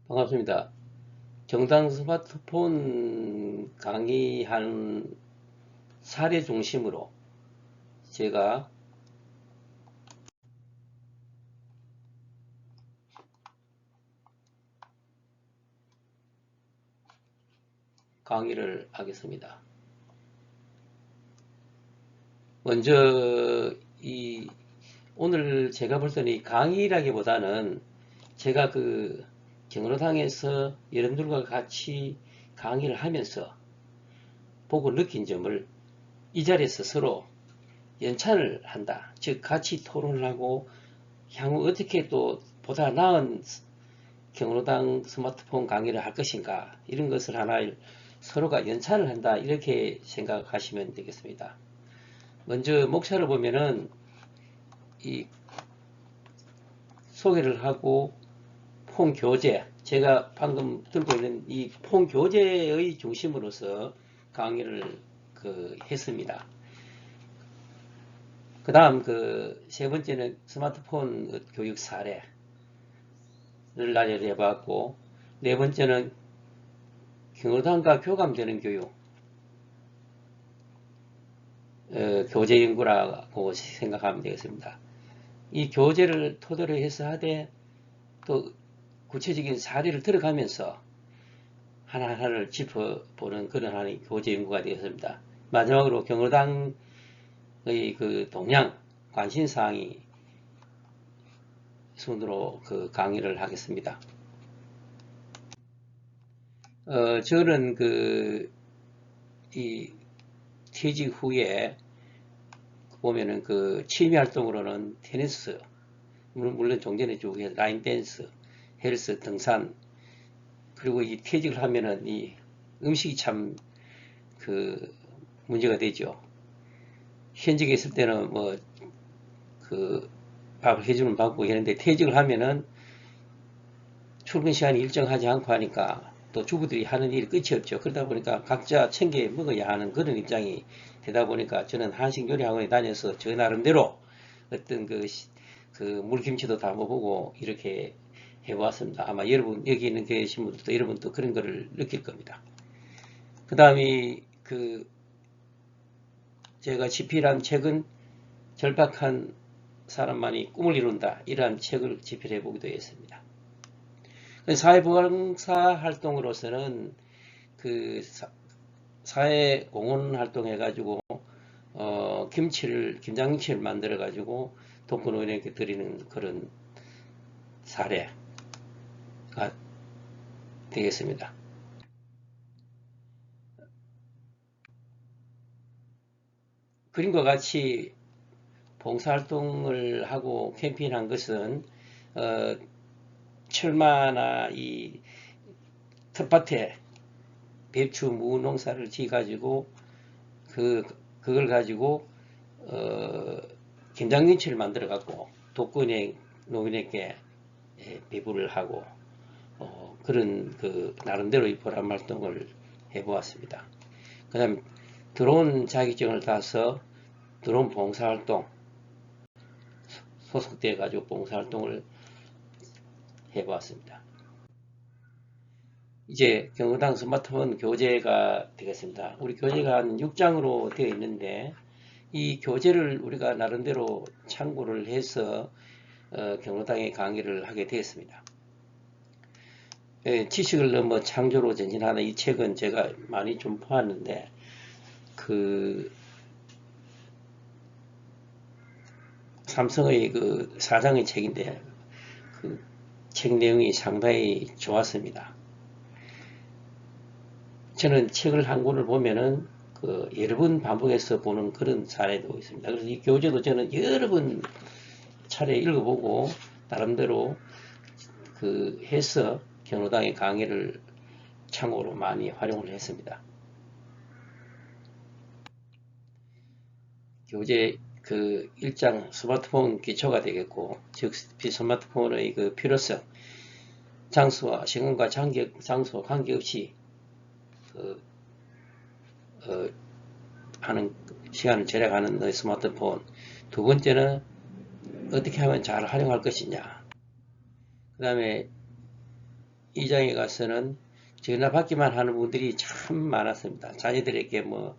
반갑습니다. 정당 스마트폰 강의한 사례 중심으로 제가 강의를 하겠습니다. 먼저 오늘 제가 볼 때는 이 강의라기보다는 제가 경로당에서 여러분들과 같이 강의를 하면서 보고 느낀 점을 이 자리에서 서로 연찬을 한다. 즉 같이 토론을 하고 향후 어떻게 또 보다 나은 경로당 스마트폰 강의를 할 것인가, 이런 것을 하나 서로가 연찬을 한다, 이렇게 생각하시면 되겠습니다. 먼저 목차를 보면은 이 소개를 하고 폰 교재, 제가 방금 들고 있는 이 폰 교재의 중심으로서 강의를 했습니다. 그 다음 세 번째는 스마트폰 교육 사례를 나열을 해봤고, 네 번째는 경로당과 교감되는 교육, 교재 연구라고 생각하면 되겠습니다. 이 교재를 토대로 해서 하되 또 구체적인 사례를 들어가면서 하나하나를 짚어보는 그런 하나의 교재 연구가 되었습니다. 마지막으로 경로당의 동향, 관심사항이 순으로 강의를 하겠습니다. 저는 이 퇴직 후에 보면은 취미 활동으로는 테니스, 물론 종전에 쭉 라인 댄스, 헬스, 등산, 그리고 이 퇴직을 하면은 이 음식이 참 문제가 되죠. 현직에 있을 때는 밥을 해주는 받고 이랬는데, 퇴직을 하면은 출근 시간이 일정하지 않고 하니까 또 주부들이 하는 일이 끝이 없죠. 그러다 보니까 각자 챙겨 먹어야 하는 그런 입장이 되다 보니까 저는 한식 요리 학원에 다녀서 저 나름대로 어떤 물김치도 담아보고 이렇게 해보았습니다. 아마 여러분, 여기 있는 계신 분들도 여러분도 그런 거를 느낄 겁니다. 그 다음에 제가 집필한 책은 절박한 사람만이 꿈을 이룬다, 이러한 책을 집필해 보기도 했습니다. 사회봉사 활동으로서는 사회 공헌 활동해가지고 김장김치를 만들어가지고 독거노인에게 드리는 그런 사례가 되겠습니다. 그림과 같이 봉사활동을 하고 캠페인한 것은 철마나 이 텃밭에 배추, 무 농사를 지어가지고 그걸 가지고 김장김치를 만들어 갖고 독거노인 노인에게 배부를 하고 그런 나름대로의 보람 활동을 해보았습니다. 그 다음 드론 자격증을 따서 드론 봉사활동 소속돼 가지고 봉사활동을 해보았습니다. 이제 경로당 스마트폰 교재가 되겠습니다. 우리 교재가 한 6장으로 되어 있는데, 이 교재를 우리가 나름대로 참고를 해서 경로당의 강의를 하게 되었습니다. 지식을 넘어 창조로 전진하는 이 책은 제가 많이 좀 보았는데, 삼성의 사장의 책인데 책 내용이 상당히 좋았습니다. 저는 책을 한 권을 보면은 여러 번 반복해서 보는 그런 사례도 있습니다. 그래서 이 교재도 저는 여러 번 차례 읽어보고 나름대로 해서 경로당의 강의를 참고로 많이 활용을 했습니다. 교재 1장 스마트폰 기초가 되겠고, 즉 스마트폰의 필요성, 장소와 시간과 장소 관계없이 하는 시간을 절약하는 스마트폰. 두 번째는 어떻게 하면 잘 활용할 것이냐. 그 다음에 이장에 가서는 전화 받기만 하는 분들이 참 많았습니다. 자녀들에게 뭐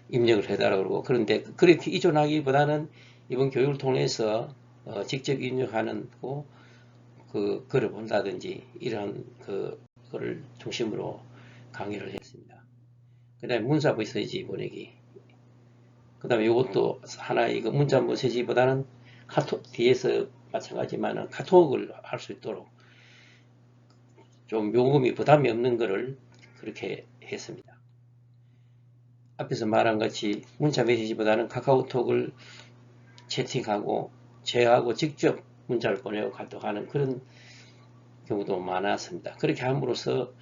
입력을 해달라고 그러고, 그런데 그렇게 의존하기보다는 이번 교육을 통해서 직접 입력하는 글을 본다든지 이런 그거를 중심으로 강의를 했습니다. 그 다음에 문자 메시지 보내기. 그 다음에 이것도 하나의 이거 문자 메시지보다는 카톡, 뒤에서 마찬가지지만 카톡을 할 수 있도록 좀 요금이 부담이 없는 거를 그렇게 했습니다. 앞에서 말한 같이 문자 메시지보다는 카카오톡을 채팅하고 저하고 직접 문자를 보내고 카톡하는 그런 경우도 많았습니다. 그렇게 함으로써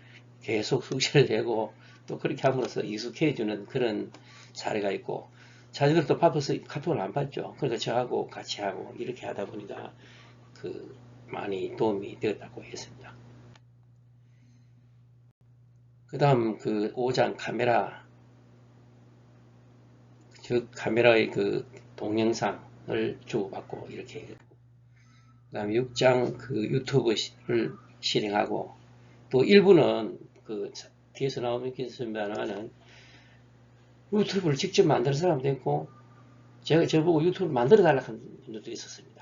계속 숙제를 내고 또 그렇게 함으로써 익숙해지는 그런 사례가 있고, 자녀들도 바빠서 카톡을 안 받죠. 그러니까 저하고 같이 하고 이렇게 하다 보니까 많이 도움이 되었다고 했습니다. 그 다음 5장 카메라, 즉 카메라의 동영상을 주고받고 이렇게 했고, 그 다음에 6장 유튜브를 실행하고, 또 일부는 뒤에서 나오겠습니다만은 유튜브를 직접 만드는 사람도 있고, 저보고 유튜브를 만들어 달라고 하는 분들도 있었습니다.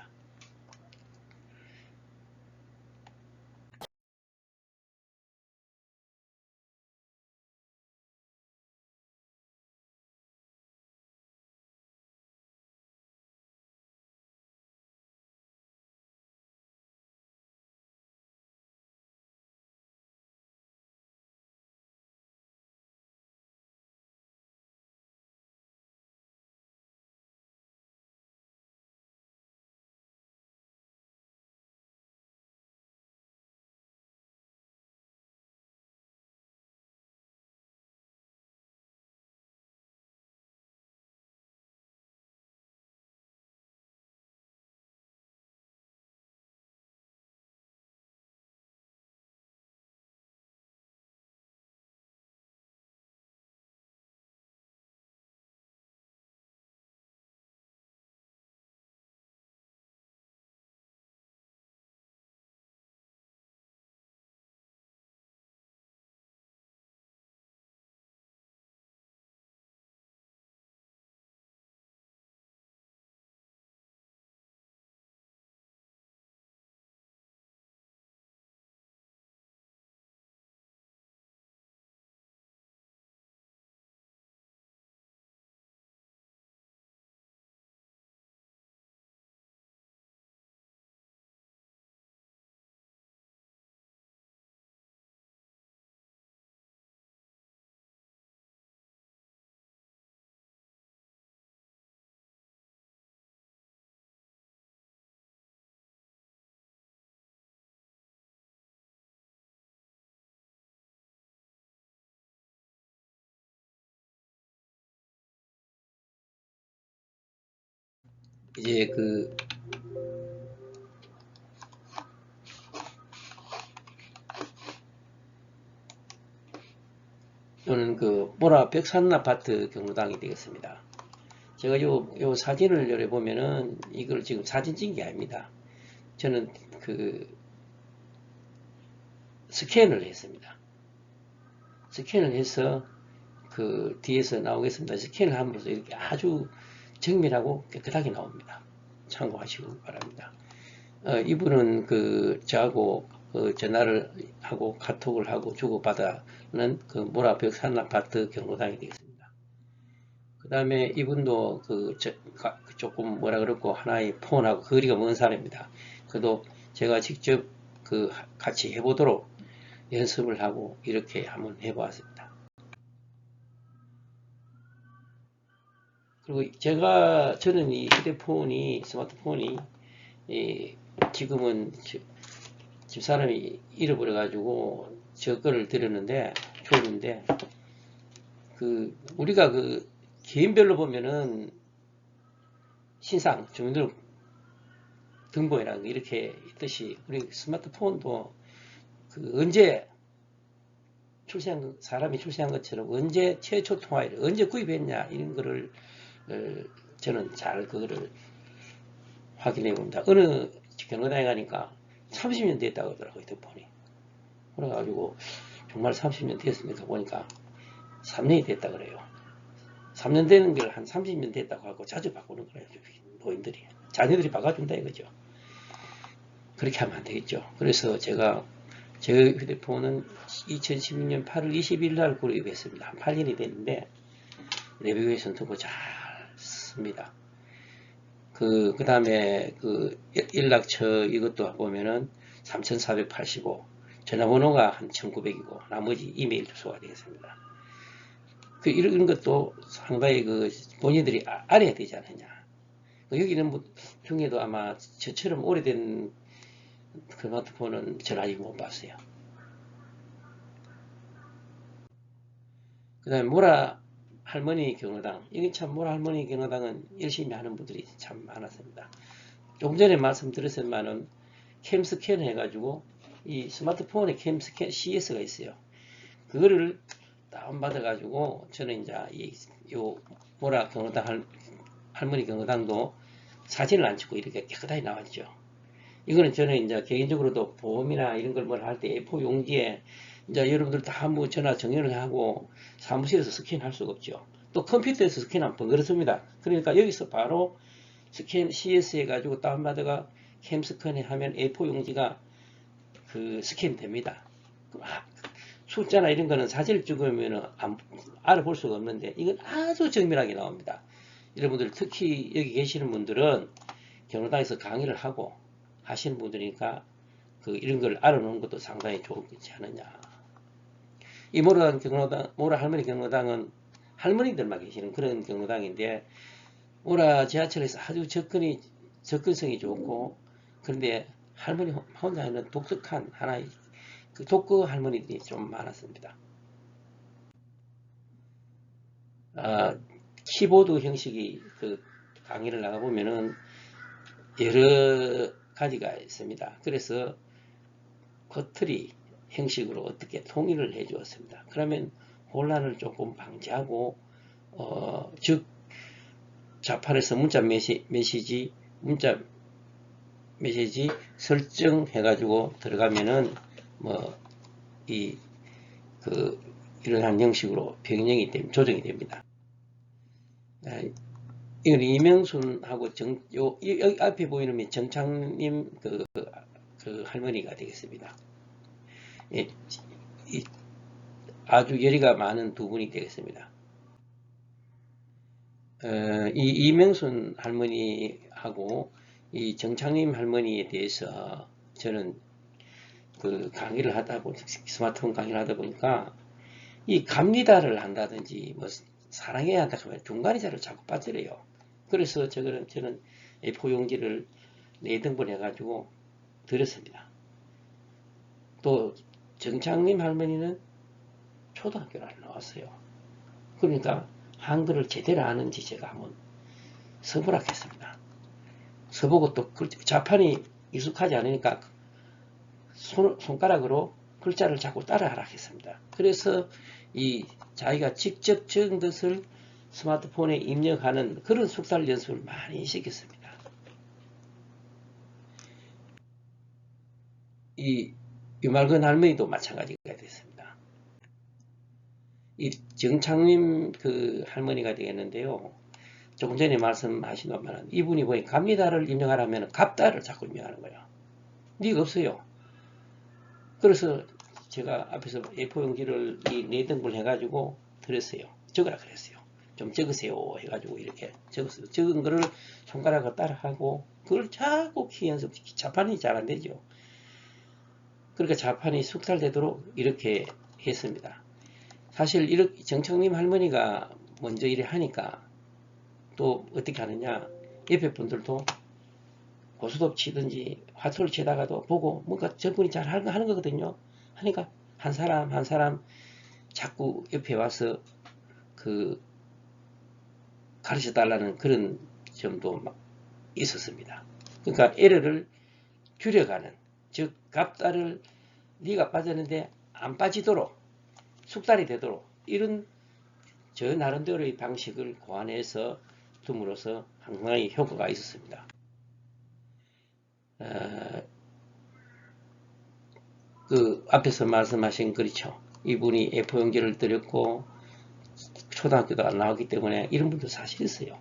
이제 또는 보라 벽산 아파트 경로당이 되겠습니다. 제가 요 사진을 요래 보면은 이걸 지금 사진 찍은 게 아닙니다. 저는 스캔을 했습니다. 스캔을 해서 뒤에서 나오겠습니다. 스캔을 함으로써 이렇게 아주 정밀하고 깨끗하게 나옵니다. 참고하시기 바랍니다. 이분은 저하고 전화를 하고 카톡을 하고 주고받아는 모라벽 산아파트 경로당이 되겠습니다. 그 다음에 이분도 조금 뭐라 그럴고 하나의 폰하고 거리가 먼 사람입니다. 그래도 제가 직접 같이 해보도록 연습을 하고 이렇게 한번 해보았습니다. 그리고 저는 이 휴대폰이, 스마트폰이 지금은 집사람이 잃어버려가지고 저 거를 드렸는데, 줬는데, 우리가 개인별로 보면은 신상, 주민등록 등본이라는 게 이렇게 있듯이, 우리 스마트폰도 언제 사람이 출생한 것처럼 언제 최초 통화를 언제 구입했냐, 이런 거를 저는 잘 그거를 확인해 봅니다. 어느 경로당에 가니까 30년 됐다고 하더라고요, 휴대폰이. 그래가지고 정말 30년 됐습니까? 보니까 3년이 됐다 그래요. 3년 되는 걸 한 30년 됐다고 하고 자주 바꾸는 거예요, 노인들이. 자녀들이 바꿔준다 이거죠. 그렇게 하면 안 되겠죠. 그래서 제가 제 휴대폰은 2016년 8월 20일 날 구입했습니다. 한 8년이 됐는데 내비게이션 두고 잘 씁니다. 그 다음에 그 연락처 이것도 보면은 3485 전화번호가 한 1900이고 나머지 이메일 주소가 되겠습니다. 그 이런 것도 상당히 그 본인들이 알아야 되지 않느냐. 여기는 뭐 중에도 아마 저처럼 오래된 스마트폰은 전 아직 못 봤어요. 그 다음에 모라 할머니 경로당. 이게 참 모라 할머니 경로당은 열심히 하는 분들이 참 많았습니다. 조금 전에 말씀드렸지만은 캠스캔 해가지고 이 스마트폰에 캠스캔 CS가 있어요. 그거를 다운받아가지고 저는 이제 요 모라 경로당 할머니 경로당도 사진을 안 찍고 이렇게 깨끗하게 나왔죠. 이거는 저는 이제 개인적으로도 보험이나 이런 걸 뭘 할 때 A4 용지에 이제 여러분들 다 뭐 전화 정렬을 하고 사무실에서 스캔할 수가 없죠. 또 컴퓨터에서 스캔하면 번거롭습니다. 그러니까 여기서 바로 스캔 CS 해가지고 다운받아가 캠스캔에 하면 A4 용지가 그 스캔 됩니다. 숫자나 이런 거는 사진을 찍으면 알아볼 수가 없는데 이건 아주 정밀하게 나옵니다. 여러분들 특히 여기 계시는 분들은 경로당에서 강의를 하고 하시는 분들이니까 그 이런 걸 알아놓는 것도 상당히 좋지 않느냐. 이 모라 경로당, 모라 할머니 경로당은 할머니들만 계시는 그런 경로당인데 모라 지하철에서 아주 접근성이 좋고 그런데 할머니 혼자 있는 독특한 하나의 그 독거 할머니들이 좀 많았습니다. 키보드 형식이 그 강의를 나가보면은 여러 가지가 있습니다. 그래서 거트리 형식으로 어떻게 통일을 해 주었습니다. 그러면 혼란을 조금 방지하고 즉 자판에서 문자 메시지 설정해 가지고 들어가면은 이러한 형식으로 변경이 조정이 됩니다. 이건 이명순하고 여기 앞에 보이는 정창님 그 할머니가 되겠습니다. 아주 열의가 많은 두 분이 되겠습니다. 이 이명순 할머니하고 이 정창님 할머니에 대해서 저는 그 강의를 하다 보니 스마트폰 강의를 하다 보니까 이 갑니다를 한다든지 뭐 사랑해야 한다 하면 중간에 자를 자꾸 빠뜨려요. 그래서 저는 A4 용지를 4등분 해가지고 드렸습니다. 또 정창님 할머니는 초등학교를 나왔어요. 그러니까 한글을 제대로 아는지 제가 한번 서보라겠습니다. 서보고 또 자판이 익숙하지 않으니까 손가락으로 글자를 자꾸 따라하라 했습니다. 그래서 이 자기가 직접 적은 것을 스마트폰에 입력하는 그런 숙달 연습을 많이 시켰습니다. 이 유말근 할머니도 마찬가지가 됐습니다. 이 정창님 그 할머니가 되겠는데요. 조금 전에 말씀하신 것만은 이분이 보니 갑니다를 입력하라면 갑다를 자꾸 입력하는 거예요. 니가 없어요. 그래서 제가 앞에서 A4 용지를 이 4등분 해가지고 드렸어요. 적으라 그랬어요. 좀 적으세요 해가지고 이렇게 적었어요. 적은 거를 손가락으로 따라하고 그걸 자꾸 키 연습, 자판이 잘 안되죠. 그러니까 자판이 숙달되도록 이렇게 했습니다. 사실 이렇게 정청님 할머니가 먼저 이래 하니까 또 어떻게 하느냐, 옆에 분들도 고스톱 치든지 화투를 치다가도 보고 뭔가 저분이 잘 하는 거거든요. 하니까 한 사람 한 사람 자꾸 옆에 와서 그 가르쳐 달라는 그런 점도 있었습니다. 그러니까 에러를 줄여가는, 즉 갑달을 네가 빠졌는데 안 빠지도록 숙달이 되도록 이런 저 나름대로의 방식을 고안해서 둠으로써 상당히 효과가 있었습니다. 어, 그 앞에서 말씀하신 그렇죠. 이분이 A4용지를 드렸고 초등학교도 안 나오기 때문에 이런 분도 사실 있어요.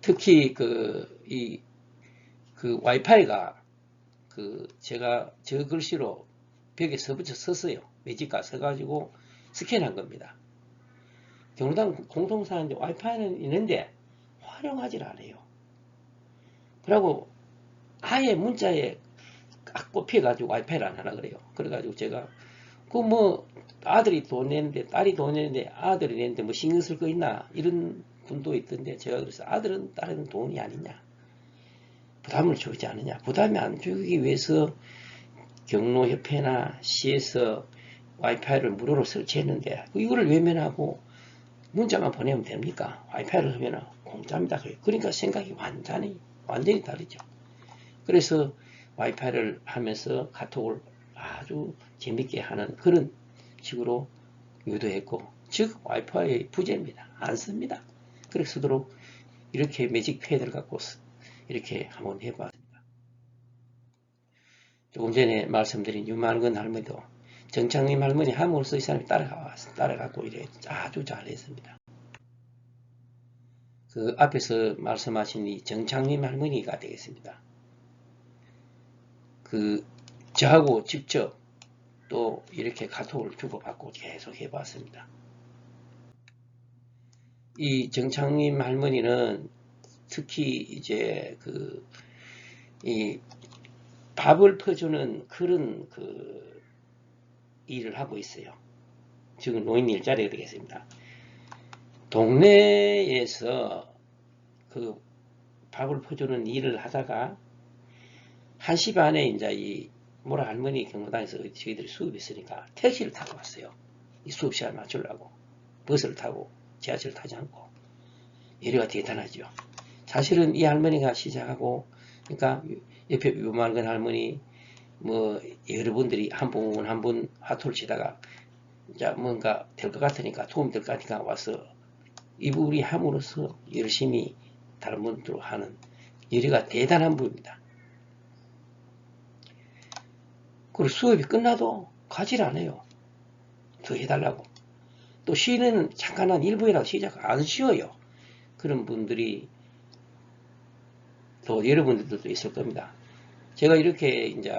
특히 그 와이파이가 제가 저 글씨로 벽에 서붙여 썼어요. 매직가 써가지고 스캔한 겁니다. 경로당 공통사인데 와이파이는 있는데 활용하지 않아요. 그리고 아예 문자에 딱 꼽혀가지고 와이파이를 안 하나 그래요. 그래가지고 제가 아들이 돈 내는데 딸이 돈 내는데 아들이 내는데 뭐 신경 쓸 거 있나 이런 분도 있던데 제가 그래서 아들은 딸은 돈이 아니냐 부담을 주지 않느냐 부담이 안 주기 위해서 경로협회나 시에서 와이파이를 무료로 설치했는데 이거를 외면하고 문자만 보내면 됩니까? 와이파이를 하면 공짜입니다. 그러니까 생각이 완전히 다르죠. 그래서 와이파이를 하면서 카톡을 아주 재밌게 하는 그런 식으로 유도했고, 즉 와이파이 부재입니다. 안 씁니다. 그래서 쓰도록 이렇게 매직 패드를 갖고 이렇게 한번 해봤습니다. 조금 전에 말씀드린 유만근 할머니도 정창림 할머니 함으로써 이 사람이 따라가고 이래 아주 잘했습니다. 그 앞에서 말씀하신 이 정창림 할머니가 되겠습니다. 저하고 직접 또 이렇게 카톡을 주고받고 계속 해봤습니다. 이 정창림 할머니는 특히 이제 이 밥을 퍼주는 그런 일을 하고 있어요. 지금 노인 일자리가 되겠습니다. 동네에서 밥을 퍼주는 일을 하다가 1시 반에 이제 이 모라 할머니 경로당에서 저희들이 수업이 있으니까 택시를 타고 왔어요. 이 수업 시간 맞추려고. 버스를 타고 지하철을 타지 않고. 이래가 대단하죠. 사실은 이 할머니가 시작하고, 그러니까 옆에 유만근 할머니, 뭐 여러분들이 한 분 한 분 화투를 치다가 이제 뭔가 될 것 같으니까 도움 될 것 같으니까 와서 이분이 함으로써 열심히 다른 분들 하는 열의가 대단한 분입니다. 그리고 수업이 끝나도 가지를 않아요. 더 해달라고. 또 쉬는 잠깐 한 1분이라도 시작 안 쉬어요. 그런 분들이 또 여러분들도 있을 겁니다. 제가 이렇게 이제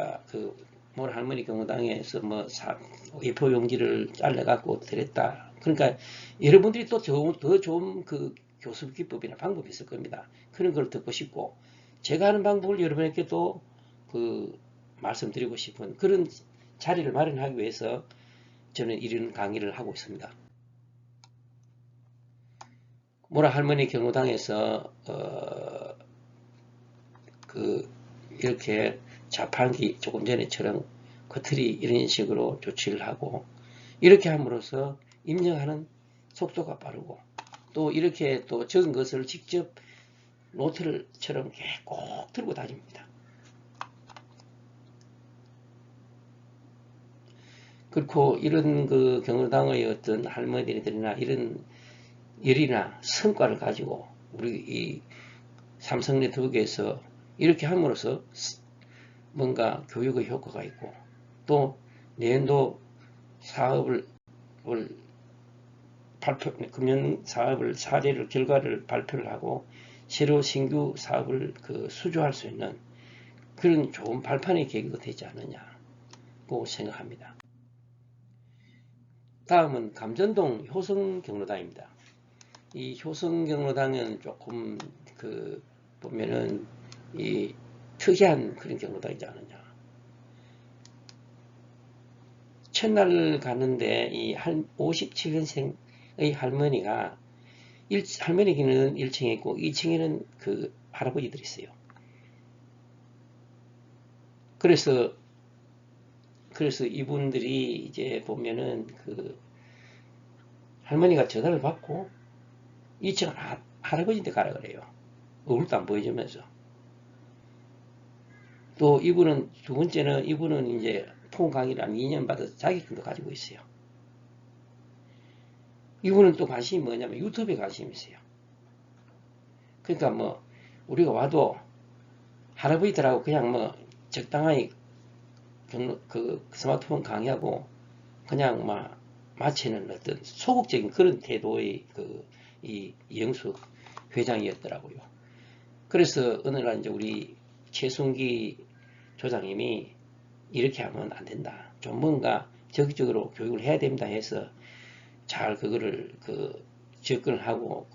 모라 할머니 경로당에서 뭐 예표 용지를 잘라갖고 드렸다. 그러니까 여러분들이 또 더 좋은 교습 기법이나 방법이 있을 겁니다. 그런 걸 듣고 싶고 제가 하는 방법을 여러분에게 또 말씀드리고 싶은 그런 자리를 마련하기 위해서 저는 이런 강의를 하고 있습니다. 모라 할머니 경로당에서 이렇게 자판기 조금 전에처럼 겉틀이 이런 식으로 조치를 하고 이렇게 함으로써 입력하는 속도가 빠르고 또 이렇게 또 적은 것을 직접 노트를처럼 꼭 들고 다닙니다. 그렇고 이런 경로당의 어떤 할머니들이나 이런 열이나 성과를 가지고 우리 이 삼성 네트워크에서 이렇게 함으로써 뭔가 교육의 효과가 있고 또 내년도 사업을 금년 사업을 사례를 결과를 발표를 하고 새로 신규 사업을 수주할 수 있는 그런 좋은 발판의 계기가 되지 않느냐고 생각합니다. 다음은 감전동 효성 경로당입니다. 이 효성 경로당은 조금 보면은 이 특이한 그런 경로당이지 않느냐. 첫날 가는데 이 57년생의 할머니가 할머니는 1층에 있고 2층에는 할아버지들이 있어요. 그래서 이분들이 이제 보면은 할머니가 전화를 받고 2층 할아버지한테 가라 그래요. 얼굴도 안 보여주면서. 또 이분은 두 번째는 이분은 이제 통 강의를 한 2년 받아서 자격증도 가지고 있어요. 이분은 또 관심이 뭐냐면 유튜브에 관심이 있어요. 그러니까 뭐 우리가 와도 할아버지들하고 그냥 뭐 적당히 그 스마트폰 강의하고 그냥 막 마치는 어떤 소극적인 그런 태도의 이 이영수 회장이었더라고요. 그래서 어느 날 이제 우리 최순기 조장님이 이렇게 하면 안 된다. 좀 뭔가 적극적으로 교육을 해야 됩니다 해서 잘 그거를 접근을 하고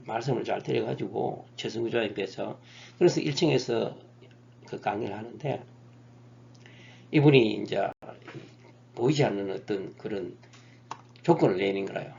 말씀을 잘 드려가지고 최순기 조장님께서 그래서 1층에서 그 강의를 하는데 이분이 이제 보이지 않는 어떤 그런 조건을 내는 거라요.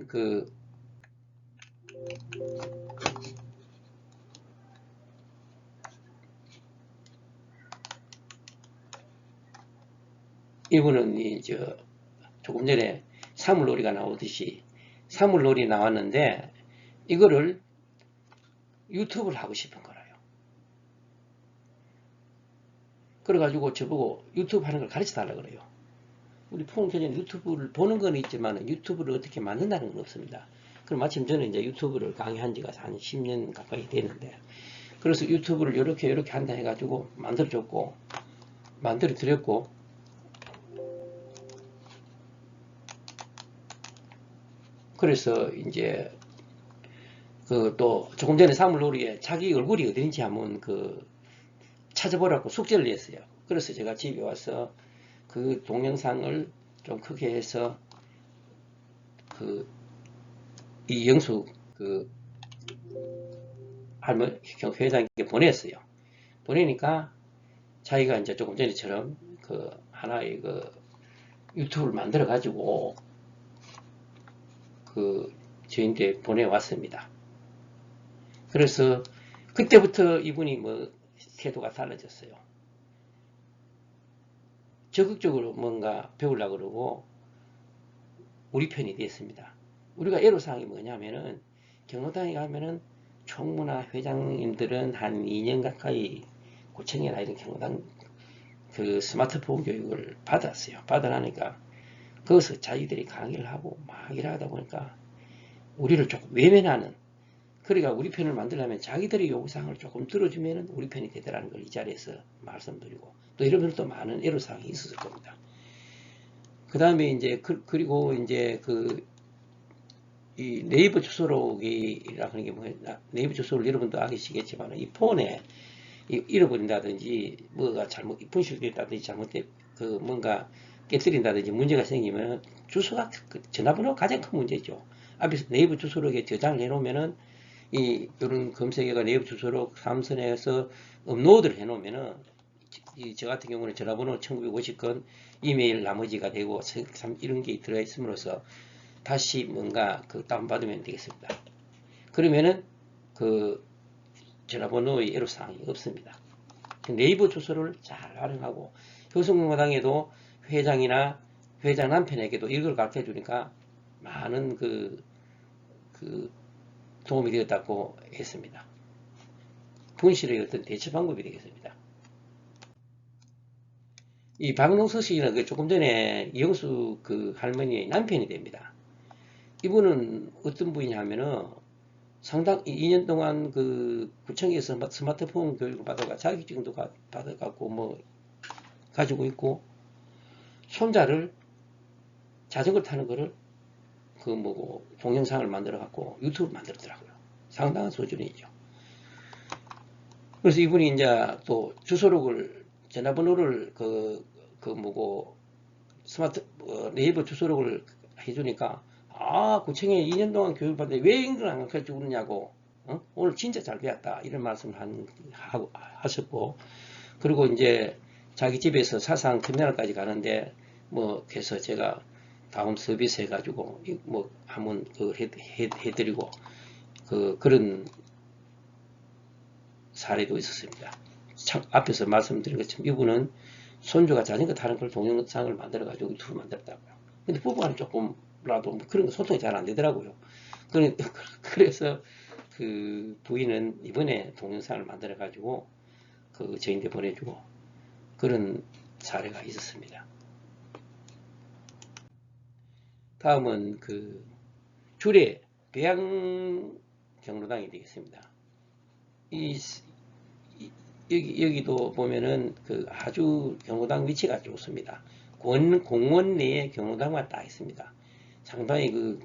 그 이분은 조금 전에 사물놀이가 나오듯이 사물놀이 나왔는데 이거를 유튜브를 하고 싶은 거라요. 그래가지고 저보고 유튜브 하는 걸 가르쳐 달라 그래요. 우리 포옹교재는 유튜브를 보는 건 있지만 유튜브를 어떻게 만든다는 건 없습니다. 그럼 마침 저는 이제 유튜브를 강의한 지가 한 10년 가까이 되는데 그래서 유튜브를 이렇게 한다 해가지고 만들어 드렸고 그래서 이제 또 조금 전에 사물놀이에 자기 얼굴이 어딘지 한번 찾아보라고 숙제를 냈어요. 그래서 제가 집에 와서 그 동영상을 좀 크게 해서 그 이영수 그 할머니 회장님께 보냈어요. 보내니까 자기가 이제 조금 전에처럼 그 하나의 그 유튜브를 만들어 가지고 그 저희한테 보내왔습니다. 그래서 그때부터 이분이 뭐 태도가 달라졌어요. 적극적으로 뭔가 배우려고 그러고 우리 편이 됐습니다. 우리가 애로사항이 뭐냐면은 경로당에 가면은 총무나 회장님들은 한 2년 가까이 구청이나 이런 경로당 그 스마트폰 교육을 받았어요. 받아나니까 거기서 자기들이 강의를 하고 막 일하다 보니까 우리를 조금 외면하는, 그러니까 우리 편을 만들려면 자기들의 요구사항을 조금 들어주면 우리 편이 되더라는 걸 이 자리에서 말씀드리고, 또 이런 분도 많은 애로사항이 있었을 겁니다. 그 다음에 이제 그리고 이제 이 네이버 주소록이라는 게 뭐냐, 네이버 주소를 여러분도 아시겠지만 이 폰에 잃어버린다든지 뭐가 잘못 분실됐다든지 잘못된 그 뭔가 깨뜨린다든지 문제가 생기면 주소가 전화번호가 가장 큰 문제죠. 앞에서 네이버 주소록에 저장을 해놓으면은 이런 검색어가 네이버 주소록 삼선에서 업로드를 해놓으면은 저 같은 경우는 전화번호 1950건 이메일 나머지가 되고 이런 게 들어있음으로써 다시 뭔가 다운받으면 되겠습니다. 그러면은 그 전화번호의 애로사항이 없습니다. 네이버 주소를 잘 활용하고 효성공화당에도 회장이나 회장 남편에게도 이걸 가르쳐 주니까 많은 도움이 되었다고 했습니다. 분실의 어떤 대처 방법이 되겠습니다. 이 박농서 씨는 조금 전에 이영수 그 할머니의 남편이 됩니다. 이분은 어떤 분이냐 하면은 상당 2년 동안 그 구청에서 스마트폰 교육을 받아가 자격증도 받아갖고 뭐 가지고 있고, 손자를 자전거 타는 거를 그 뭐고 동영상을 만들어 갖고 유튜브 만들더라고요. 상당한 수준이죠. 그래서 이분이 이제 또 주소록을 전화번호를 뭐고 네이버 주소록을 해주니까 구청에 2년 동안 교육받는데 왜 이걸 안 가르쳐 주느냐고, 오늘 진짜 잘 배웠다 이런 말씀을 하셨고, 그리고 이제 자기 집에서 사상 터미널까지 가는데 뭐 그래서 제가 다운 서비스 해가지고 뭐 한번 해드리고 그런 사례도 있었습니다. 앞에서 말씀드린 것처럼 이분은 손주가 자전거 타는 걸 동영상을 만들어가지고 유튜브 만들었다고요. 근데 부부간은 조금라도 뭐 그런 거 소통이 잘 안 되더라고요. 그래서 그 부인은 이번에 동영상을 만들어가지고 저희한테 보내주고 그런 사례가 있었습니다. 다음은 주례 배양 경로당이 되겠습니다. 여기도 보면은 아주 경로당 위치가 좋습니다. 공원 내에 경로당만 딱 있습니다. 상당히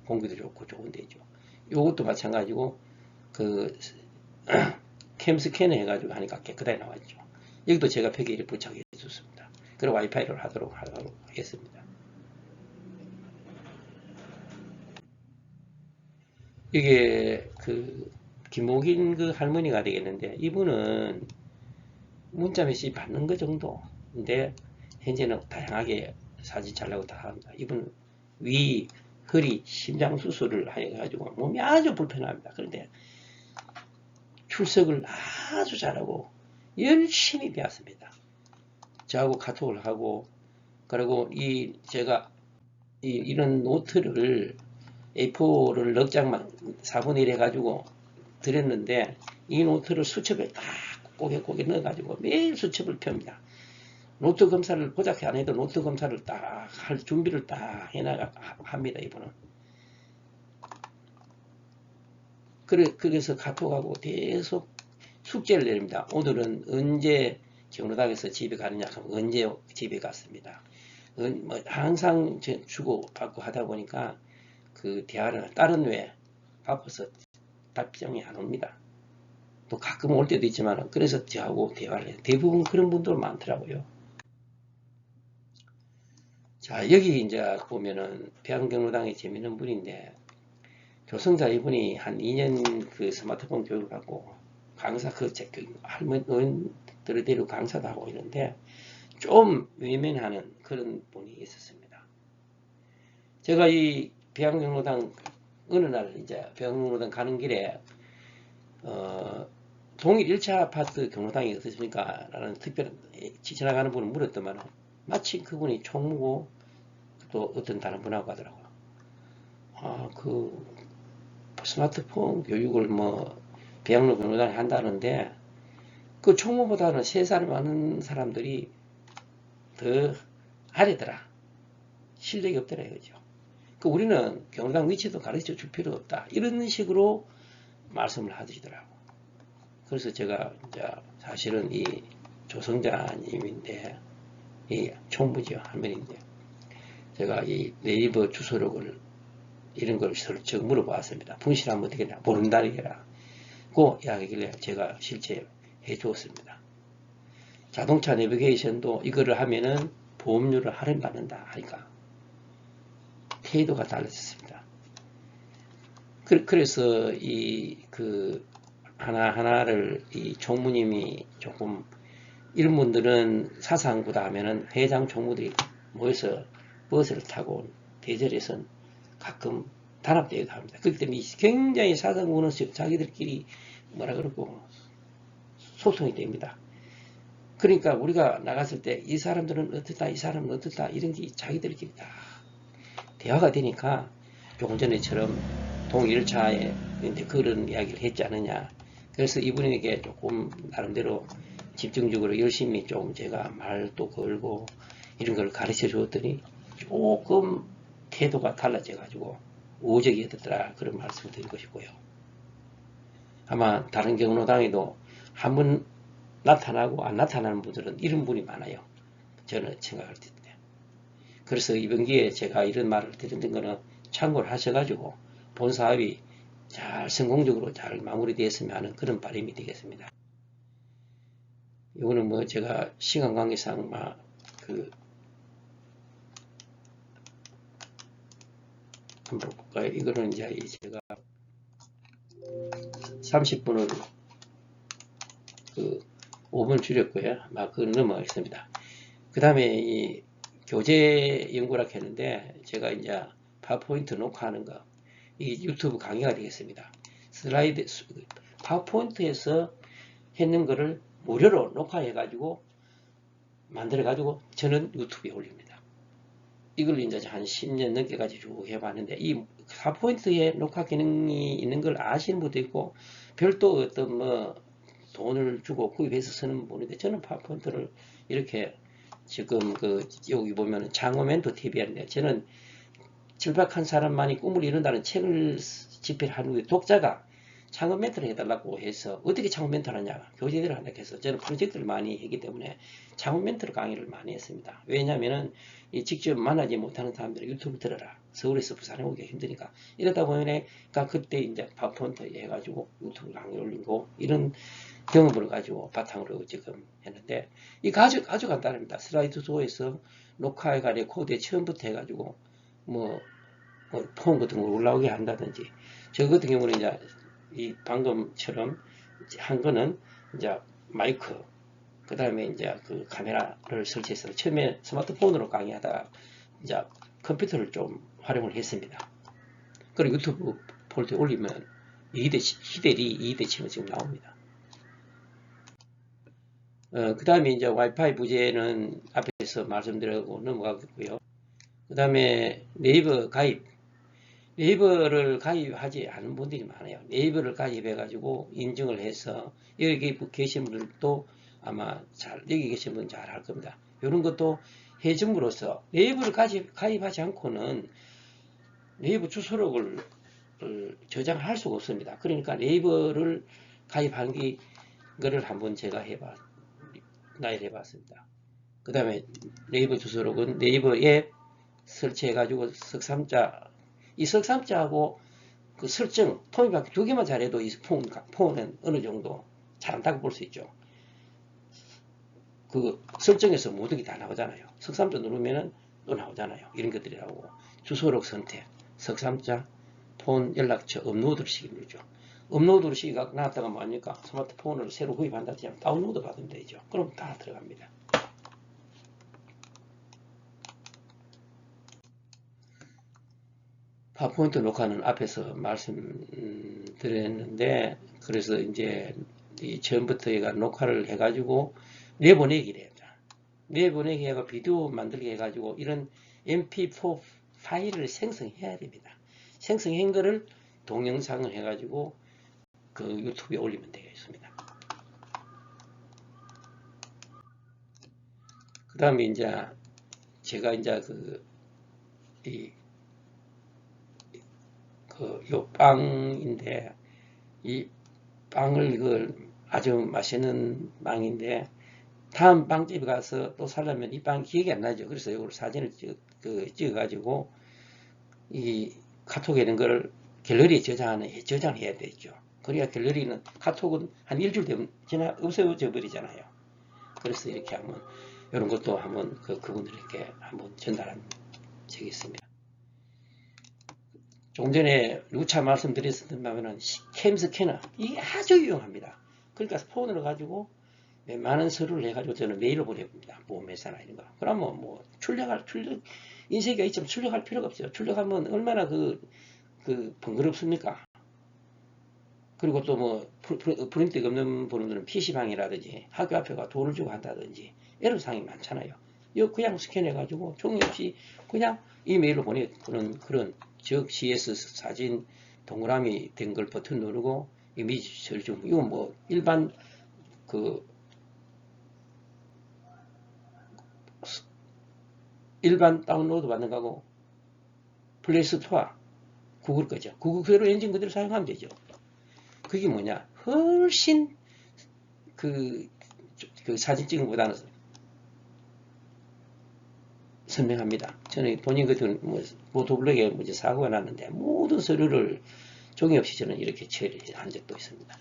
공기도 좋고 좋은 데죠. 요것도 마찬가지고 캠 스캐너 해가지고 하니까 깨끗하게 나왔죠. 여기도 제가 폐기를 부착해 줬습니다. 그리고 와이파이를 하도록 하겠습니다. 이게 김목인 할머니가 되겠는데, 이분은 문자 메시지 받는 거 정도인데 현재는 다양하게 사진 잘 나고 다 합니다. 이분 위, 허리, 심장 수술을 해가지고 몸이 아주 불편합니다. 그런데 출석을 아주 잘하고 열심히 배웠습니다. 저하고 카톡을 하고, 그리고 제가 이런 노트를 A4를 넉 장만 4분의 1 해가지고 드렸는데, 이 노트를 수첩에 딱 꼬개 넣어가지고 매일 수첩을 펴니다. 노트 검사를 고작 안 해도 노트 검사를 딱 할 준비를 딱 합니다, 이분은. 그래서 카톡하고 계속 숙제를 내립니다. 오늘은 언제 경로당에서 집에 가느냐 하면 언제 집에 갔습니다. 뭐 항상 주고받고 하다 보니까 대화를 딸은 왜 바빠서 답장이 안 옵니다. 또 가끔 올 때도 있지만 그래서 저하고 대화를 해요. 대부분 그런 분들 많더라고요. 자, 여기 이제 보면은 대한경로당의 재밌는 분인데 조성자 이분이 한 2년 그 스마트폰 교육을 받고 강사 할머니 노인들을 데리고 강사도 하고 있는데 좀 외면하는 그런 분이 있었습니다. 제가 이 대한경로당 어느 날 이제 대한경로당 가는 길에 동일 1차 아파트 경로당이 어떻습니까? 라는 특별한 지나가는 분을 물었더만 마침 그분이 총무고 또 어떤 다른 분하고 하더라고요. 그 스마트폰 교육을 뭐 대학로 경로당에 한다는데 그 총무보다는 3살 많은 사람들이 더 아래더라. 실력이 없더라 이거죠. 그 우리는 경로당 위치도 가르쳐 줄 필요 없다. 이런 식으로 말씀을 하시더라고. 그래서 제가 이제 사실은 이 조성자님인데 이 총무죠 할머니인데 제가 이 네이버 주소록을 이런 걸 슬쩍 물어봤습니다. 분실하면 어떻게 되냐 모른다니라 고 이야기길래 제가 실제 해주었습니다. 자동차 내비게이션도 이거를 하면은 보험료를 할인받는다 하니까 태도가 달라졌습니다. 그래서 하나하나를 이 총무님이 조금 이런 분들은 사상구다 하면은 회장 총무들이 모여서 버스를 타고 대절에서 가끔 단합대회도 합니다. 그렇기 때문에 굉장히 사상구는 자기들끼리 뭐라 그러고 소통이 됩니다. 그러니까 우리가 나갔을 때 이 사람들은 어떻다 이 사람은 어떻다 이런 게 자기들끼리 다 대화가 되니까 조금 전에처럼 동일차에 그런 이야기를 했지 않느냐. 그래서 이분에게 조금 나름대로 집중적으로 열심히 좀 제가 말도 걸고 이런 걸 가르쳐 주었더니 조금 태도가 달라져 가지고 우호적이었더라 그런 말씀을 드리고 싶고요. 아마 다른 경로당에도 한번 나타나고 안 나타나는 분들은 이런 분이 많아요. 저는 생각할 때. 그래서 이번 기회에 제가 이런 말을 드리는 거는 참고를 하셔가지고 본 사업이 잘 성공적으로 잘 마무리되었으면 하는 그런 바람이 되겠습니다. 이거는 뭐 제가 시간 관계상 한번 볼까요? 이거는 이제 제가 30분을 5분 줄였고요. 그건 넘어가겠습니다. 그 다음에 이 교재 연구라 했는데 제가 이제 파워포인트 녹화하는 거 이 유튜브 강의가 되겠습니다. 슬라이드 파워포인트에서 했는 거를 무료로 녹화해 가지고 만들어 가지고 저는 유튜브에 올립니다. 이걸 이제 한 10년 넘게까지 쭉 해봤는데 이 파워포인트에 녹화 기능이 있는 걸 아시는 분도 있고 별도 어떤 뭐 돈을 주고 구입해서 쓰는 분인데 저는 파워포인트를 이렇게 지금 여기 보면 장어멘토 TV인데 저는 절박한 사람만이 꿈을 이룬다는 책을 집필한 후에 독자가 창업 멘토를 해달라고 해서 어떻게 창업 멘토를 하냐 교재들을 한다 해서 저는 프로젝트를 많이 했기 때문에 창업 멘토로 강의를 많이 했습니다. 왜냐하면은 직접 만나지 못하는 사람들은 유튜브 들어라 서울에서 부산에 오기가 힘드니까 이러다 보면 그때 이제 파워포인트 해가지고 유튜브 강의 올리고 이런 경험을 가지고 바탕으로 지금 했는데 이 아주 간단합니다. 슬라이드 조에서 녹화해가 레코드에 처음부터 해가지고 폰 같은 걸 올라오게 한다든지 저 같은 경우는 이제 이 방금처럼 한 거는 이제 마이크 그 다음에 이제 그 카메라를 설치해서 처음에 스마트폰으로 강의하다가 이제 컴퓨터를 좀 활용을 했습니다. 그리고 유튜브 폴더에 올리면 히델이 2대 치면 지금 나옵니다. 그 다음에 이제 와이파이 부재는 앞에서 말씀드리고 넘어가겠고요. 그 다음에 네이버 가입. 네이버를 가입하지 않은 분들이 많아요. 네이버를 가입해가지고 인증을 해서 여기 계신 분들도 아마 여기 계신 분은 잘 할 겁니다. 이런 것도 해줌으로써 네이버를 가입하지 않고는 네이버 주소록을 저장할 수가 없습니다. 그러니까 네이버를 가입한 거를 한번 제가 해봤습니다. 그 다음에 네이버 주소록은 네이버 앱 설치해가지고 이 석삼자하고 그 설정, 통일받기 2개만 잘해도 이 폰은 어느 정도 잘한다고 볼 수 있죠. 그 설정에서 모든 게 다 나오잖아요. 석삼자 누르면은 또 나오잖아요. 이런 것들이라고. 주소록 선택, 석삼자, 폰 연락처, 업로드를 시키죠. 업로드를 시키가 나왔다가 뭐합니까? 스마트폰을 새로 구입한다지 하면 다운로드 받으면 되죠. 그럼 다 들어갑니다. 파워포인트 녹화는 앞에서 말씀드렸는데, 그래서 이제 처음부터 얘가 녹화를 해가지고 내보내기를 합니다. 내보내기 해가 비디오 만들게 해가지고 이런 mp4 파일을 생성해야 됩니다. 생성한 거를 동영상을 해가지고 그 유튜브에 올리면 되겠습니다. 그 다음에 이제 제가 이제 요 빵인데, 이 빵을 아주 맛있는 빵인데, 다음 빵집에 가서 또 살려면 이 빵 기억이 안 나죠. 그래서 이걸 사진을 찍어가지고 이 카톡에 있는 걸 갤러리에 저장해야 되죠. 그래야 갤러리는 카톡은 한 일주일 되면 없어져 버리잖아요. 그래서 이렇게 한번 이런 것도 한번 그분들에게 한번 전달한 적이 있습니다. 조금 전에 누차 말씀드렸습니다만은 캠 스캐너 이게 아주 유용합니다. 그러니까 폰으로 가지고 많은 서류를 해가지고 저는 메일을 보내봅니다. 보험회사나 이런 거. 그러면 뭐 인쇄기가 있지만 출력할 필요가 없어요. 출력하면 얼마나 번거롭습니까? 그리고 또 뭐 프린트가 없는 분들은 PC방이라든지 학교 앞에가 돈을 주고 한다든지 애로사항이 많잖아요. 이거 그냥 스캔해가지고 종이 없이 그냥 이메일로 보내는 그런 즉 CS 사진 동그라미 된 걸 버튼 누르고 이미지 설정 이건 뭐 일반 일반 다운로드 받는 거고 플레이스토어 구글 거죠. 구글 그대로 엔진 그대로 사용하면 되죠. 그게 뭐냐 훨씬 그 사진 찍은 것보다는 선명합니다. 저는 본인 같은 모토블록에 사고가 났는데 모든 서류를 종이 없이 저는 이렇게 처리한 적도 있습니다.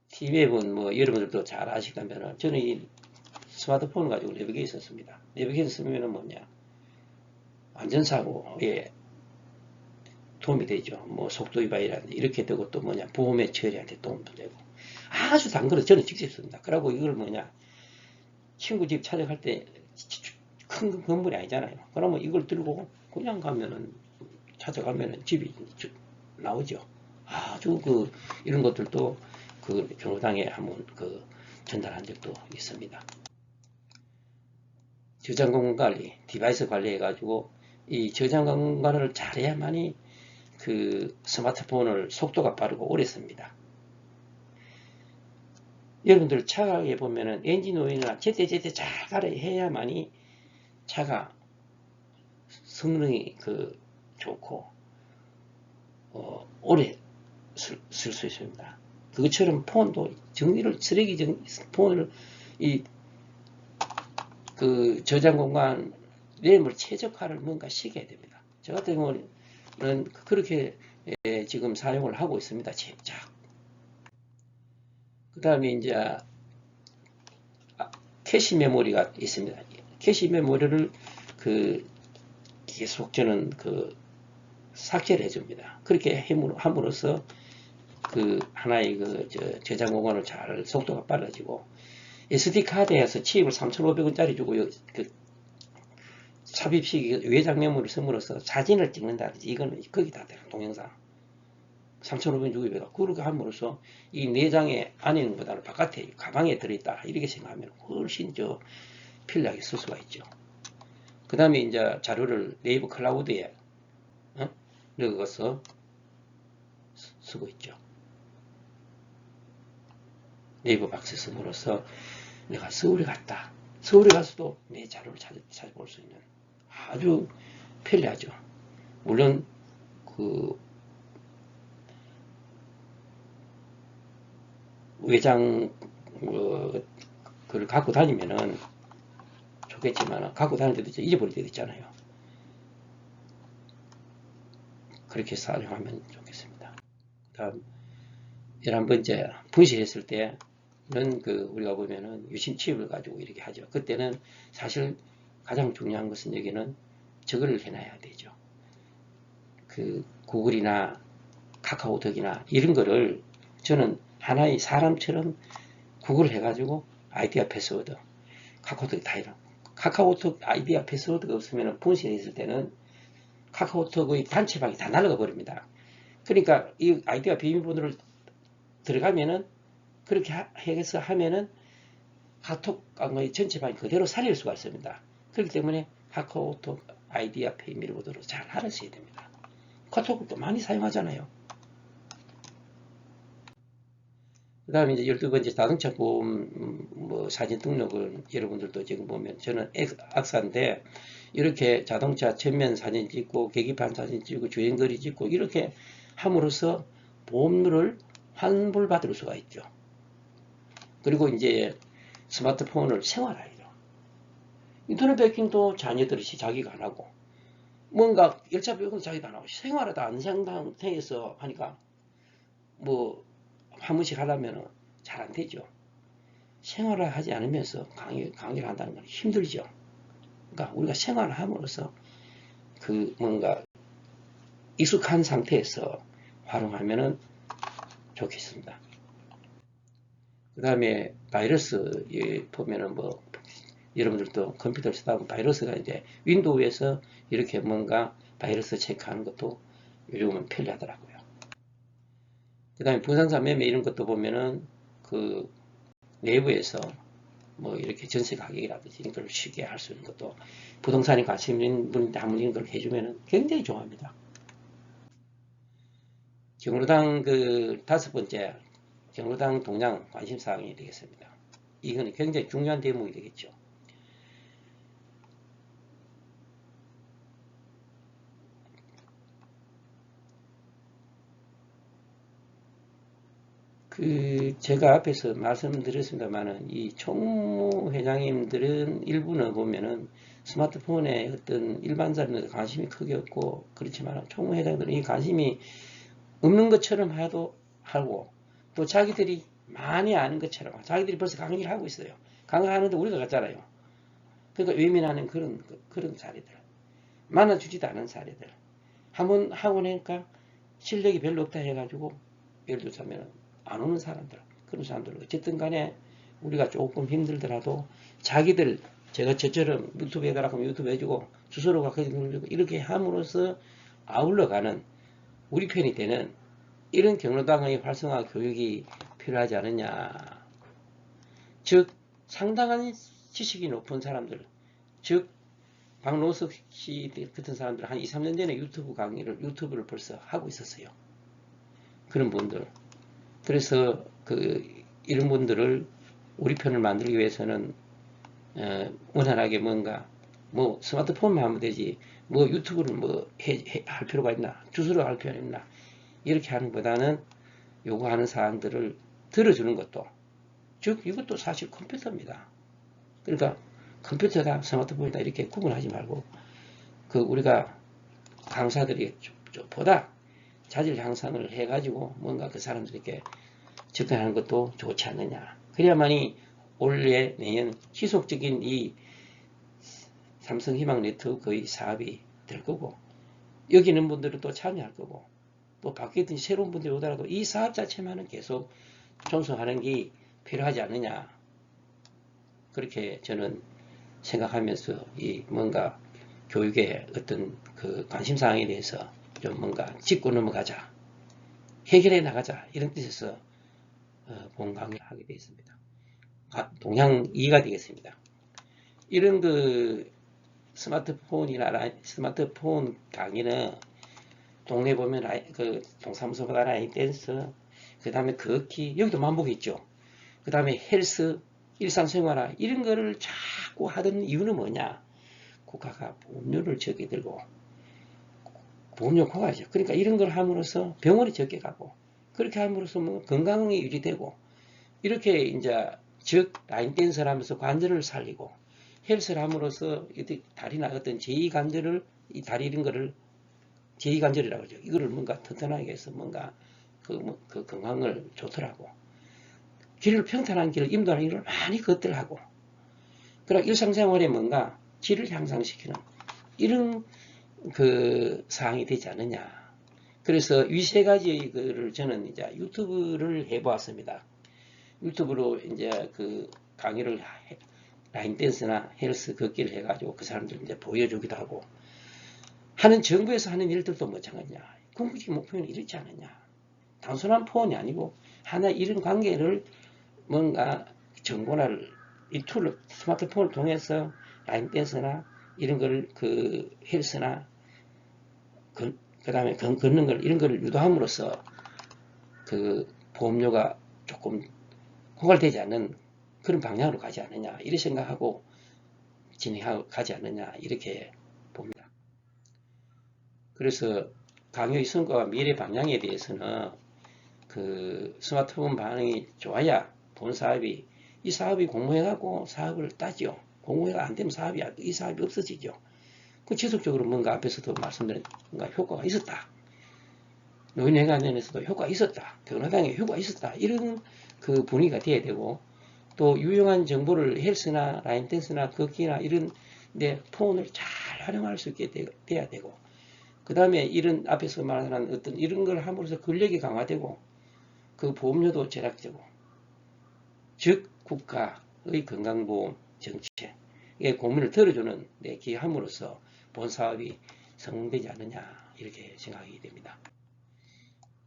T맵은 뭐 여러분들도 잘 아시다면 저는 이 스마트폰을 가지고 내비게이션 씁니다. 내비게이션 쓰면 뭐냐 안전사고에 도움이 되죠. 뭐 속도 위반이라든지 이렇게 되고 또 뭐냐 보험의 처리한테 도움도 되고 아주 단거로 저는 직접 씁니다. 그러고 이걸 뭐냐 친구 집 찾아갈 때 큰 건물이 아니잖아요. 그러면 이걸 들고 그냥 가면은 찾아가면은 집이 나오죠. 아주 이런 것들도 경로당에 한번 전달한 적도 있습니다. 저장 공간 관리, 디바이스 관리해가지고 이 저장 공간을 잘해야만이 스마트폰을 속도가 빠르고 오래 씁니다. 여러분들 차에 보면은 엔진 오일이나 제때 잘 갈아해야만이 차가 성능이 좋고 오래 쓸 수 있습니다. 그것처럼 폰도 폰을 저장 공간 램을 최적화를 뭔가 시켜야 됩니다. 저 같은 경우는 그렇게 지금 사용을 하고 있습니다. 제작. 그 다음에 이제 캐시 메모리가 있습니다. 캐시 메모리를 계속 저는 삭제를 해줍니다. 그렇게 함으로써 하나의 저장 공간을 잘 속도가 빨라지고 SD 카드에서 칩을 3,500원짜리 주고 삽입식 외장 메모리 쓰므로써 사진을 찍는다든지 이거는 거기다 대는 동영상 3,500원 주고 그렇게 함으로써 이 내장의 안에 있는 것보다는 바깥에 가방에 들어있다 이렇게 생각하면 훨씬 편리하게 쓸 수가 있죠. 그 다음에 이제 자료를 네이버 클라우드에 넣어서 쓰고 있죠. 네이버 박스 쓰므로써 내가 서울에 갔다. 서울에 가서도 내 자료를 찾아볼 수 있는 아주 편리하죠. 물론 외장 그걸 갖고 다니면은 좋겠지만 갖고 다닐 때도 잊어버릴 때도 있잖아요. 그렇게 사용하면 좋겠습니다. 다음 11번째 분실했을 때는 우리가 보면은 유심 취업을 가지고 이렇게 하죠. 그때는 사실 가장 중요한 것은 여기는 저거를 해놔야 되죠. 구글이나 카카오톡이나 이런 거를 저는 하나의 사람처럼 구글을 해가지고 아이디와 패스워드, 카카오톡 다 이런. 카카오톡 아이디와 패스워드가 없으면 분실했을 때는 카카오톡의 단체방이 다 날아가 버립니다. 그러니까 이 아이디와 비밀번호를 들어가면은 그렇게 해서 하면은 카톡의 전체방이 그대로 살릴 수가 있습니다. 그렇기 때문에 카카오톡 아이디와 비밀번호를 잘 알아셔야 됩니다. 카톡을 또 많이 사용하잖아요. 그 다음에 이제 12번째 자동차 보험 사진 등록을 여러분들도 지금 보면 저는 악사인데 이렇게 자동차 전면 사진 찍고 계기판 사진 찍고 주행거리 찍고 이렇게 함으로써 보험료를 환불받을 수가 있죠. 그리고 이제 스마트폰을 생활하죠. 인터넷 베킹도 자녀들이 자기가 안 하고 뭔가 열차 비용도 자기가 안 하고 생활하다 안 상태에서 하니까 뭐 한 번씩 하려면 잘 안 되죠. 생활을 하지 않으면서 강의를 한다는 건 힘들죠. 그러니까 우리가 생활을 함으로써 뭔가 익숙한 상태에서 활용하면 좋겠습니다. 그 다음에 바이러스 보면은 여러분들도 컴퓨터를 쓰다 보면 바이러스가 이제 윈도우에서 이렇게 뭔가 바이러스 체크하는 것도 요즘은 편리하더라고요. 그 다음에 분산사 매매 이런 것도 보면은 내부에서 이렇게 전세 가격이라든지 이런 걸 쉽게 할 수 있는 것도 부동산에 관심 있는 분인데 한번 이런 걸 해주면 굉장히 좋아합니다. 경로당 5번째 경로당 동향 관심사항이 되겠습니다. 이건 굉장히 중요한 대목이 되겠죠. 제가 앞에서 말씀드렸습니다만은 이 총무회장님들은 일부는 보면은 스마트폰에 어떤 일반 사람들 관심이 크게 없고 그렇지만 총무회장들은 이 관심이 없는 것처럼 하고 또 자기들이 많이 아는 것처럼 자기들이 벌써 강의를 하고 있어요. 강의하는데 우리가 갔잖아요. 그러니까 외면하는 그런 사례들, 만나주지도 않은 사례들. 한번 하고 나니까 실력이 별로 없다 해가지고 예를 들자면 안 오는 사람들, 그런 사람들 어쨌든 간에 우리가 조금 힘들더라도 자기들 제가 저처럼 유튜브 해달라 하면 유튜브 해주고 주소로가 해주고 이렇게 함으로써 아울러가는 우리 편이 되는 이런 경로당의 활성화 교육이 필요하지 않느냐. 즉 상당한 지식이 높은 사람들, 즉 박노석 씨 같은 사람들 한 2, 3년 전에 유튜브를 벌써 하고 있었어요. 그런 분들. 그래서 이런 분들을 우리 편을 만들기 위해서는 원활하게 뭔가 스마트폰만 하면 되지 유튜브를 할 필요가 있나, 주소를 할 필요가 있나, 이렇게 하는 보다는 요구하는 사항들을 들어주는 것도, 즉 이것도 사실 컴퓨터입니다. 그러니까 컴퓨터다 스마트폰이다 이렇게 구분하지 말고 우리가 강사들이 보다 자질 향상을 해가지고 뭔가 그 사람들에게 접근하는 것도 좋지 않느냐. 그래야만이 올해 내년 지속적인 이 삼성희망 네트워크의 사업이 될 거고 여기 있는 분들은 또 참여할 거고 또 바뀌든 새로운 분들이 오더라도 이 사업 자체만은 계속 존속하는 게 필요하지 않느냐. 그렇게 저는 생각하면서 뭔가 교육의 어떤 관심사항에 대해서 좀 뭔가 짚고 넘어가자, 해결해 나가자 이런 뜻에서 본 강의를 하게 되었습니다. 동향 2가 되겠습니다. 이런 스마트폰 강의는 동네 보면 동사무소보다 라인 댄스, 그 다음에 걷기, 여기도 만복이 있죠. 그 다음에 헬스, 일상생활화 이런 거를 자꾸 하던 이유는 뭐냐? 국가가 보험료를 적게 들고 보험료 고가죠. 그러니까 이런 걸 함으로써 병원이 적게 가고 그렇게 함으로써 건강이 유지되고 이렇게 이제 즉 라인 댄스를 하면서 관절을 살리고 헬스를 함으로써 다리나 어떤 제2관절을 이 다리 이런 거를 제2관절이라고 하죠. 이거를 뭔가 튼튼하게 해서 뭔가 그 건강을 좋더라고. 길을 평탄한 길을 인도하는 일을 많이 걷더라고. 그러나 일상생활에 뭔가 질을 향상시키는 이런 그 사항이 되지 않느냐. 그래서 이 세 가지의 거를 저는 이제 유튜브를 해보았습니다. 유튜브로 이제 그 강의를 라인 댄스나 헬스 걷기를 해가지고 그 사람들 이제 보여주기도 하고 하는 정부에서 하는 일들도 마찬가지냐. 궁극적 목표는 이렇지 않느냐. 단순한 포원이 아니고 하나 이런 관계를 뭔가 정보를 이 툴을 스마트폰을 통해서 라인 댄스나 이런 걸 그 헬스나 그 다음에 걷는 걸 이런 걸 유도함으로써 그 보험료가 조금 고갈되지 않는 그런 방향으로 가지 않느냐 이렇게 생각하고 진행하고 가지 않느냐 이렇게 봅니다. 그래서 강의의 성과와 미래 방향에 대해서는 그 스마트폰 반응이 좋아야 본 사업이 이 사업이 공모해갖고 사업을 따지요. 공모가 안 되면 이 사업이 없어지죠. 그 지속적으로 뭔가 앞에서도 말씀드린 뭔가 효과가 있었다. 노인회관에서도 효과가 있었다. 변호당에 효과가 있었다. 이런 그 분위기가 돼야 되고 또 유용한 정보를 헬스나 라인 댄스나 걷기나 이런 데 폰을 잘 활용할 수 있게 돼야 되고 그 다음에 이런 앞에서 말하는 어떤 이런 걸 함으로써 근력이 강화되고 그 보험료도 절약되고 즉 국가의 건강보험 정책의 고민을 들어주는 데 기함으로써 본 사업이 성공되지 않느냐 이렇게 생각이 됩니다.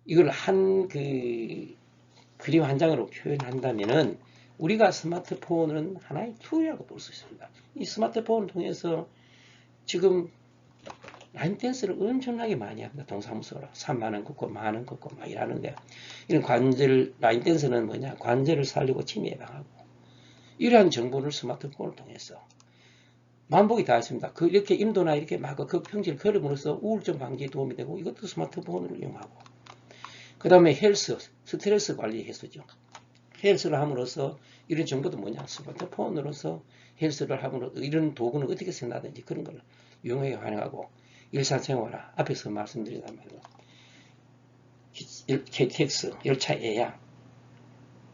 이걸 한 그림 한 장으로 표현한다면은 우리가 스마트폰은 하나의 툴이라고 볼 수 있습니다. 이 스마트폰을 통해서 지금 라인 댄스를 엄청나게 많이 합니다. 동사무소로 3만원 걷고 만원 걷고 막 일하는데 이런 관절 라인 댄스는 뭐냐 관절을 살리고 치매 예방하고 이러한 정보를 스마트폰을 통해서 만복이 다 있습니다. 이렇게 인도나 이렇게 막 그 평지를 걸음으로써 우울증 방지에 도움이 되고 이것도 스마트폰을 이용하고 그 다음에 헬스 스트레스 관리 헬스죠. 헬스를 함으로써 이런 정보도 뭐냐 스마트폰으로서 헬스를 함으로써 이런 도구는 어떻게 쓴다든지 그런 걸 유용하게 활용하고 일상생활화 앞에서 말씀드리자면 KTX 열차 예약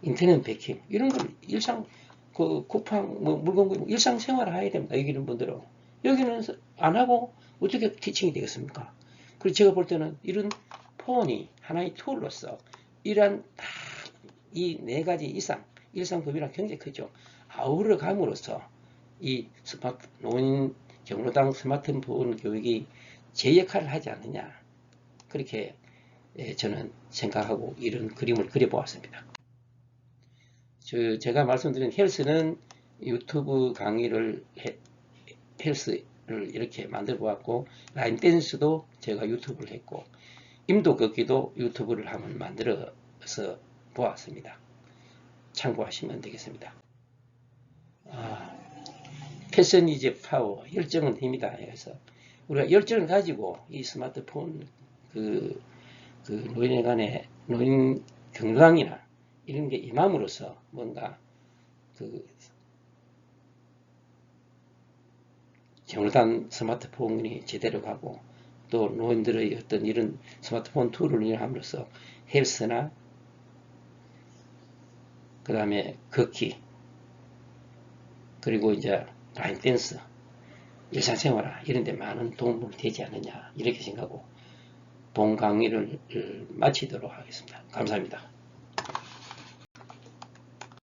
인터넷 베킹 이런 걸 일상 그 쿠팡 뭐 물건 구입 일상생활화 해야 됩니다. 여기는 분들은 여기는 안 하고 어떻게 티칭이 되겠습니까? 그리고 제가 볼 때는 이런 폰이 하나의 툴로서 이러한 이 네 가지 이상 일상급이랑 굉장히 크죠. 아우러 감으로써 이 노인 경로당 스마트폰 교육이 제 역할을 하지 않느냐 그렇게 저는 생각하고 이런 그림을 그려보았습니다. 제가 말씀드린 헬스는 유튜브 강의를 헬스를 이렇게 만들어 보았고 라인 댄스도 제가 유튜브를 했고 임도 걷기도 유튜브를 한번 만들어서 보았습니다. 참고하시면 되겠습니다. 패션 이즈 파워, 열정은 힘이다. 그래서 우리가 열정을 가지고 이 스마트폰 노인회관의 노인 경로당이나 이런 게 임함으로써 뭔가 경로당 스마트폰이 제대로 가고 또 노인들의 어떤 이런 스마트폰 툴을 이용함으로써 헬스나 그 다음에 걷기 그리고 이제 라인 댄스 일상생활화 이런 데 많은 도움이 되지 않느냐 이렇게 생각하고 본 강의를 마치도록 하겠습니다. 감사합니다.